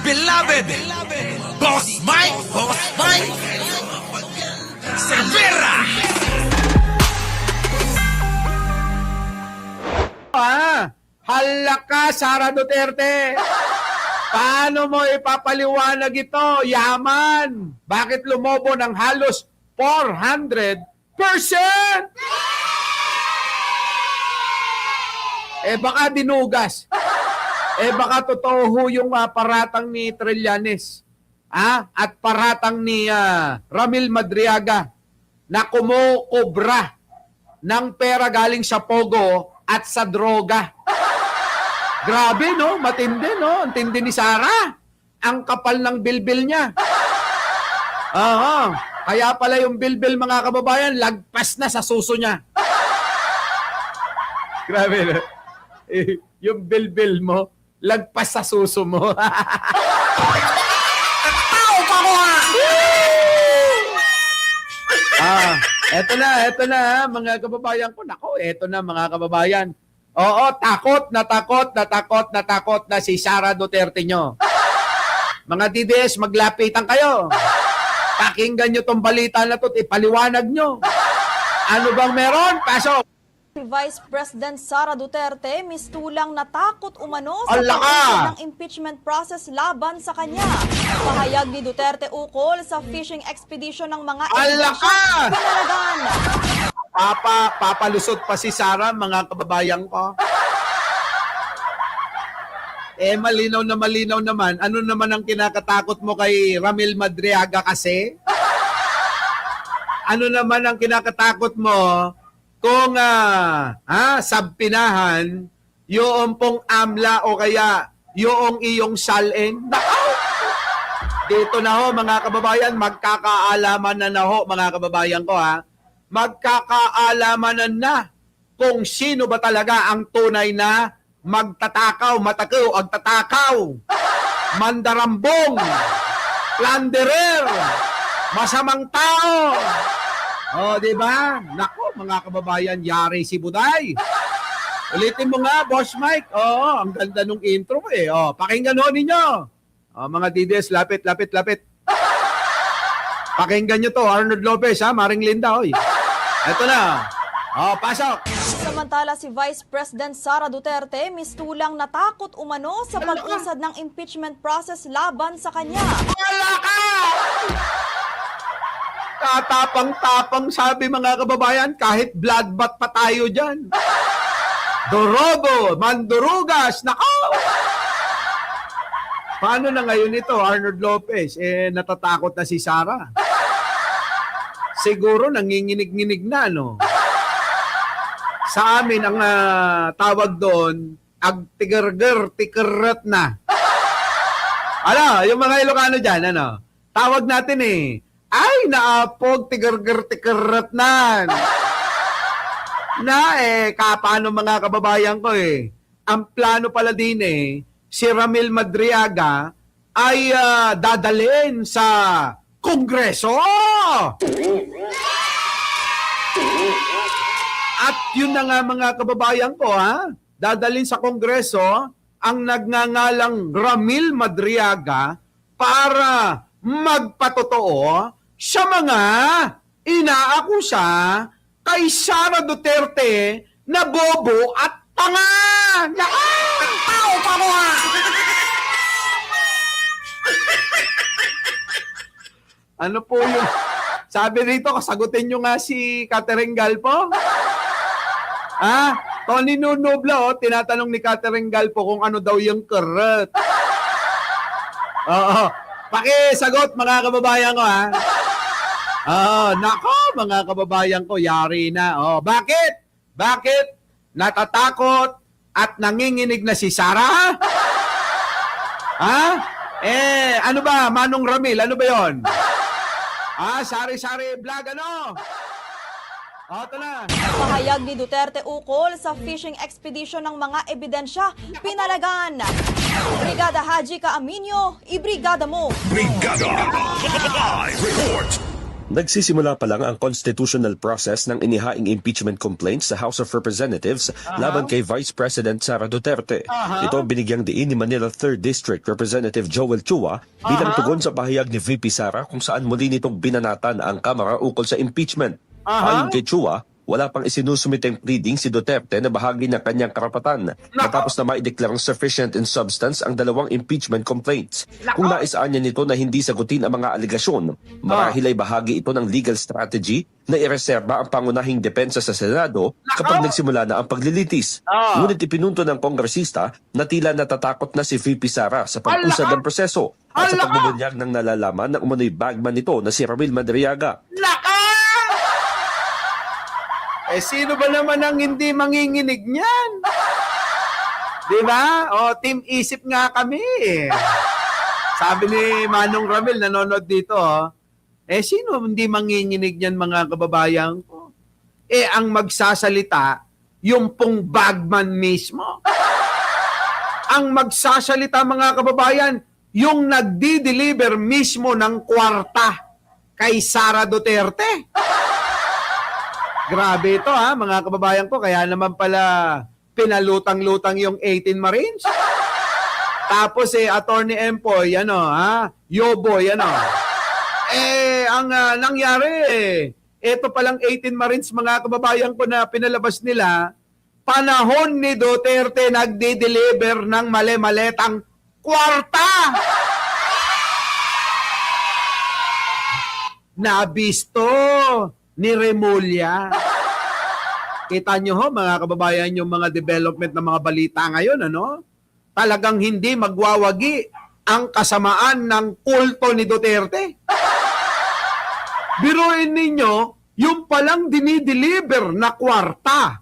beloved Boss Mike Cervera. Hala ka, Sara Duterte! Paano mo ipapaliwanag ito? Yaman! Bakit lumobo ng halos 400%? Baka dinugas. Baka totoo ho yung paratang ni Trillanes. At paratang ni Ramil Madriaga na kumukobra ng pera galing sa Pogo at sa droga. Grabe, no? Matindi, no? Ang tindi ni Sara. Ang kapal ng bilbil niya. Kaya pala yung bilbil, mga kababayan, lagpas na sa suso niya. Grabe, no? Yung bilbil mo, lagpas sa suso mo. Eto na, mga kababayan ko. Nako, eto na, mga kababayan. Oo, takot na si Sara Duterte nyo. Mga DDS, maglapitan kayo. Pakinggan nyo tong balita na to, ipaliwanag nyo. Ano bang meron? Pasok! Si Vice President Sara Duterte mistulang natakot umano sa Ala ka! pag-usad ng impeachment process laban sa kanya. Pahayag ni Duterte ukol sa fishing expedition ng mga Ala ka! pinalagan. Papalusot pa si Sara, mga kababayan ko. Malinaw naman. Ano naman ang kinakatakot mo kay Ramil Madriaga kasi? Ano naman ang kinakatakot mo kung sabpinahan yung pong amla o kaya yung iyong saleng? Dito na ho, mga kababayan, magkakaalaman na ho, mga kababayan ko magkakaalaman na kung sino ba talaga ang tunay na magtatakaw, matakaw, agtatakaw, mandarambong, plunderer, masamang tao. Di ba? Nako, mga kababayan, yari si Buday. Ulitin mo nga, Boss Mike. Ang ganda nung intro mo pakinggan ho ninyo. Mga DDS, lapit. Pakinggan nyo to, Arnold Lopez, Maring Linda, oy. Ito na. Pasok. Samantala, si Vice President Sara Duterte mistulang natakot umano sa pag-usad ng impeachment process laban sa kanya. Wala ka! Katapang-tapang, sabi, mga kababayan, kahit bloodbath pa tayo dyan. Dorobo, mandurugas, nako! Paano na ngayon ito, Arnold Lopez? Natatakot na si Sara. Siguro nanginginig-nginig na, no? Sa amin, ang tawag doon, agtigarger-tikerret na. Yung mga Ilocano dyan, tawag natin ay, naapog, tigarger-tikerret na. Paano, mga kababayan ko ang plano pala din si Ramil Madriaga ay dadalhin sa Kongreso. At yun na nga, mga kababayan ko, dadalhin sa Kongreso ang nagngangalang Ramil Madriaga para magpatotoo sa mga inaakusa kay Sara Duterte na bobo at tanga. Tao pa mo Ano po yung sabi rito, kasagutin nyo nga si Catherine Galpo? Tony Nunobla, tinatanong ni Catherine Galpo kung ano daw yung keret. Pakisagot, mga kababayan ko, nako, mga kababayan ko, yari na. Bakit? Natatakot at nanginginig na si Sara? Ano ba, Manong Ramil? Ano ba yon? Sari-sari vlog, ito na. Pahayag ni Duterte ukol sa fishing expedition ng mga ebidensya pinalagan. Brigada Haji Kaaminyo, ibrigada mo. Brigada Live Report. Nagsisimula pa lang ang constitutional process ng inihaing impeachment complaint sa House of Representatives laban kay Vice President Sara Duterte. Ito binigyang diin ni Manila 3rd District Representative Joel Chua bilang tugon sa pahayag ni VP Sara kung saan muli nitong binanatan ang Kamara ukol sa impeachment. Ayon kay Chua, wala pang isinusumiteng pleading si Duterte na bahagi ng kanyang karapatan matapos na maideklarang sufficient in substance ang dalawang impeachment complaints. Kung naisaan niya nito na hindi sagutin ang mga aligasyon, marahil ay bahagi ito ng legal strategy na ireserba ang pangunahing depensa sa Senado kapag nagsimula na ang paglilitis. Ngunit ipinunto ng kongresista na tila natatakot na si VP Sara sa pag-usad ng proseso at sa pagbubunyag ng nalalaman ng umano'y bagman nito na si Ramil Madriaga. Sino ba naman ang hindi manginginig niyan? Di ba? Team isip nga kami. Sabi ni Manong Ramil, nanonood dito, sino hindi manginginig niyan mga kababayan ko? Ang magsasalita, yung pong bagman mismo. Ang magsasalita mga kababayan, yung nagdi-deliver mismo ng kwarta kay Sara Duterte. Grabe ito mga kababayan ko. Kaya naman pala pinalutang-lutang yung 18 Marines. Tapos Attorney Empoy, Yoboy, ang nangyari, ito palang 18 Marines mga kababayan ko na pinalabas nila, panahon ni Duterte nagde-deliver ng mali-maletang kwarta. Nabisto ni Remulla. Kita nyo mga kababayan, yung mga development ng mga balita ngayon, talagang hindi magwawagi ang kasamaan ng kulto ni Duterte. Biruin ninyo, yung palang dinideliver na kwarta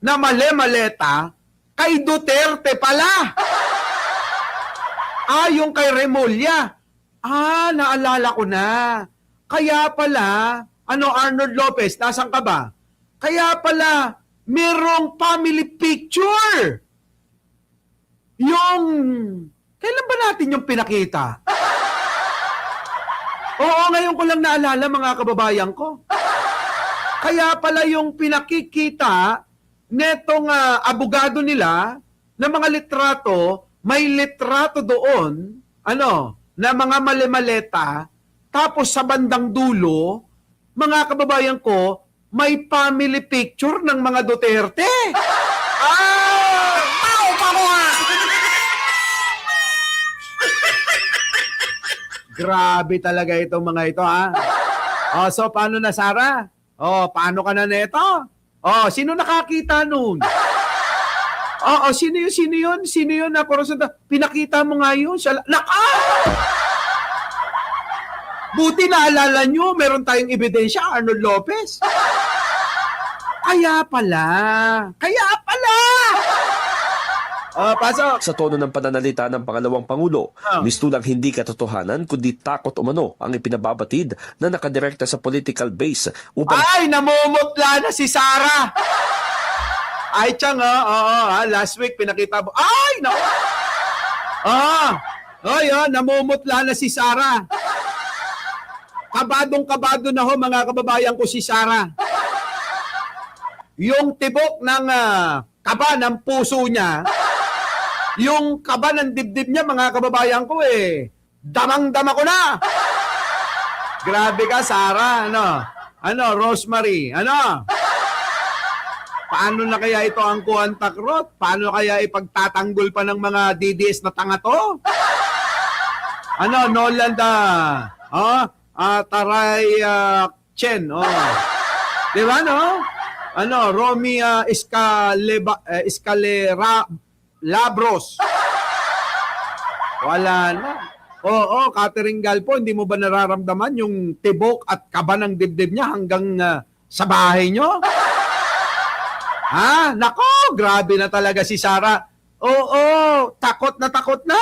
na mali-maleta kay Duterte pala. Yung kay Remulla. Naalala ko na. Kaya pala, Arnold Lopez, nasan ka ba? Kaya pala, merong family picture. Kailan ba natin yung pinakita? Ngayon ko lang naalala mga kababayan ko. Kaya pala yung pinakikita netong abogado nila na mga litrato, may litrato doon, na mga mali-maleta, tapos sa bandang dulo, mga kababayan ko, may family picture ng mga Duterte. Grabe talaga itong mga ito, so, paano na, Sara? Paano ka na neto? Sino nakakita nun? Sino yun? Sino yun na korosenta? Pinakita mo nga yun. Buti naalala nyo, meron tayong ebidensya, Arnold Lopez. Kaya pala. Pasok. Sa tono ng pananalita ng pangalawang Pangulo, mistulang hindi katotohanan kundi takot umano ang ipinababatid na nakadirekta sa political base upang... namumutla na si Sara! Chang, last week pinakita mo. Namumutla na si Sara. Kabadong-kabado na mga kababayan ko si Sara. Yung tibok ng kaba ng puso niya, yung kaba ng dibdib niya mga kababayan ko damang-dama ko na. Grabe ka, Sara. Rosemary, paano na kaya ito ang kuantakrot? Paano kaya ipagtatanggol pa ng mga DDS na tanga to? Noland, Taray Chen, di ba, Romy Labros. Wala na. Catherine Galpo, hindi mo ba nararamdaman yung tibok at kaba ng dibdib niya hanggang sa bahay nyo? Nako, grabe na talaga si Sara. Takot na takot na.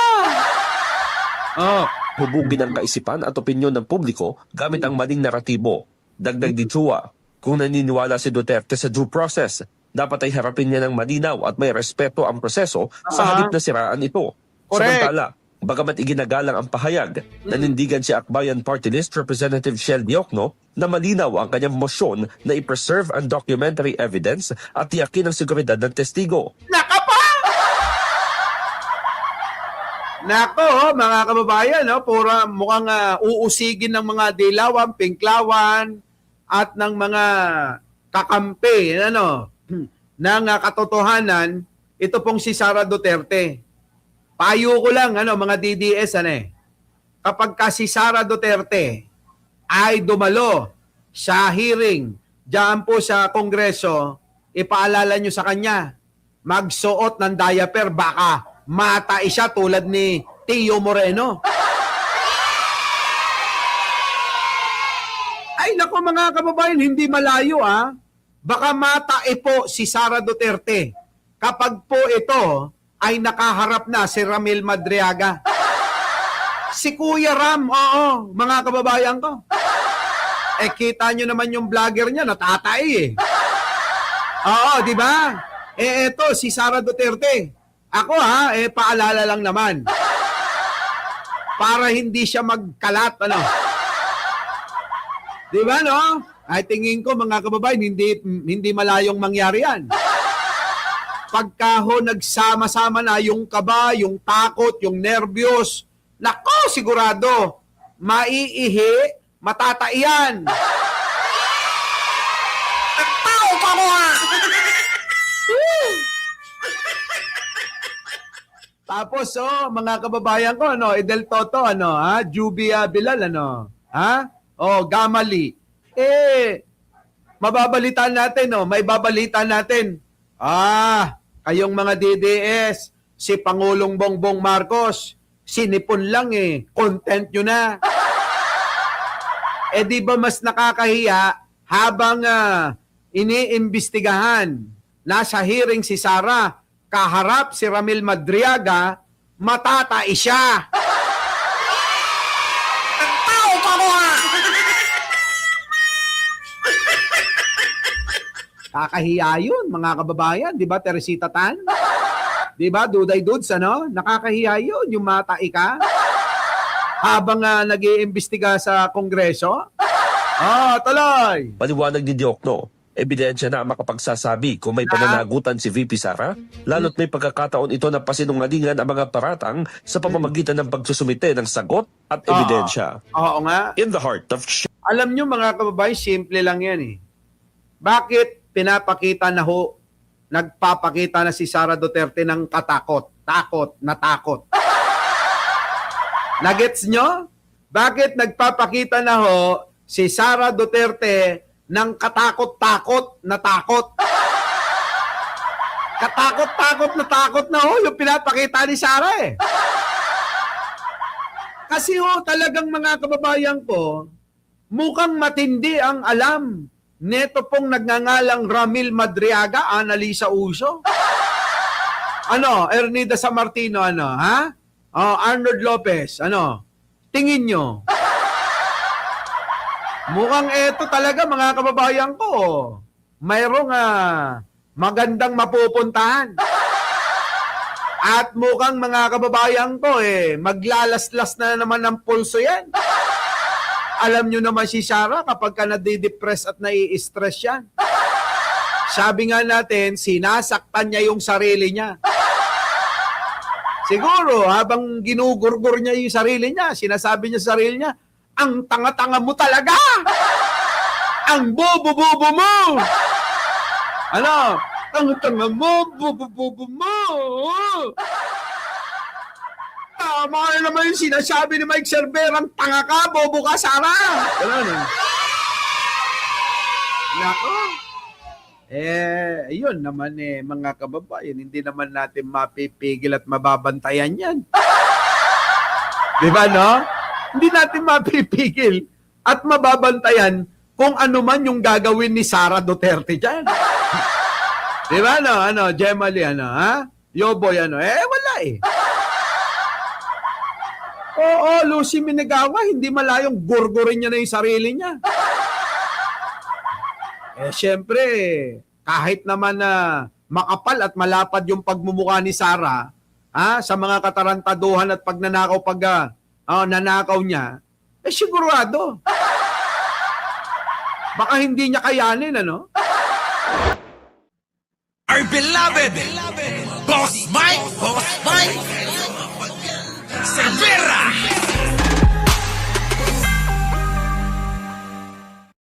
Hubugin ang kaisipan at opinyon ng publiko gamit ang maling naratibo. Dagdag ni Chua, kung naniniwala si Duterte sa due process, dapat ay harapin niya ng malinaw at may respeto ang proseso sa halip na siraan ito. Correct. Samantala, Bagamat iginagalang ang pahayag, nanindigan si Akbayan Party List Representative Shell Diokno na malinaw ang kanyang motion na i-preserve ang documentary evidence at tiyakin ang seguridad ng testigo. Nakapa! Nako, mga kababayan, no, pura mukhang uusigin ng mga dilawan, pinklawan, at ng mga kakampi, ng katotohanan, ito pong si Sara Duterte. Payo ko lang, mga DDS, kapag ka si Sara Duterte ay dumalo sa hearing diyan po sa Kongreso, ipaalala nyo sa kanya, magsuot ng diaper, baka matai siya tulad ni Tio Moreno. Ay nako mga kababayan, hindi malayo baka matai po si Sara Duterte kapag po ito ay nakaharap na si Ramil Madriaga. Si Kuya Ram, oo, mga kababayan ko. Kita nyo naman yung vlogger niya, natatay Oo, di ba? Eto, si Sara Duterte. Ako paalala lang naman. Para hindi siya magkalat, Di ba, no? Ay tingin ko, mga kababayan, hindi malayong mangyari yan. Pagka nagsama-sama na yung kaba, yung takot, yung nervyos, nako, sigurado, maiihi, matataiyan. Tao ka mo Tapos, mga kababayan ko, Edel Toto, Jubia Bilal, Gamali. Mababalitan natin, may babalitan natin. Kayong mga DDS, si Pangulong Bongbong Marcos, sinipon lang content nyo na. Di ba mas nakakahiya habang iniimbestigahan, nasa hearing si Sara, kaharap si Ramil Madriaga, matatai siya. Tao ka mo Kakahiya yun, mga kababayan. Di ba, Teresita Tan? Di ba, Duday Dudes, Nakakahiya yun, yung matai ka. Habang nag-iimbestiga sa Kongreso. Tuloy! Paliwanag ni Diokno, ebidensya na ang makapagsasabi kung may pananagutan si VP Sara, lalo't may pagkakataon ito na pasinungalingan ang mga paratang sa pamamagitan ng pagsusumite ng sagot at ebidensya. Oo nga. In the heart of Alam nyo mga kababayan, simple lang yan Bakit pinapakita na nagpapakita na si Sara Duterte ng takot. Nagets nyo? Bakit nagpapakita na si Sara Duterte ng katakot-takot na takot? Katakot-takot na takot na yung pinapakita ni Sara Kasi talagang mga kababayan ko, mukhang matindi ang alam neto pong nagngangalang Ramil Madriaga, Annalisa Uso. Ernida Sammartino, Arnold Lopez, tingin nyo. Mukhang ito talaga, mga kababayan ko, mayroong magandang mapupuntahan. At mukhang mga kababayan ko, maglalaslas na naman ng pulso yan. Alam nyo naman si Sara kapag ka nadidepress at nai-stress yan. Sabi nga natin, sinasaktan niya yung sarili niya. Siguro, habang ginugurgur niya yung sarili niya, sinasabi niya sa sarili niya, ang tanga-tanga mo talaga! Ang bobo-bobo mo! Tanga-tanga mo, bobo-bobo mo! Tama na naman yung sinasabi ni Mike Cerverang, tanga ka, bobo ka, Sara! Nako. Yun naman mga kababayan, hindi naman natin mapipigil at mababantayan yan. Di ba, Hindi natin mapipigil at mababantayan kung ano man yung gagawin ni Sara Duterte dyan. Di ba, Gemali, Yoboy, wala Oo, Lucy Minagawa, hindi malayong gurgurin niya na yung sarili niya. Siyempre, kahit naman na makapal at malapad yung pagmumukha ni Sara, sa mga katarantaduhan at pagnanakaw nanakaw niya, sigurado. Baka hindi niya kayanin, ano? Our beloved Boss Mike.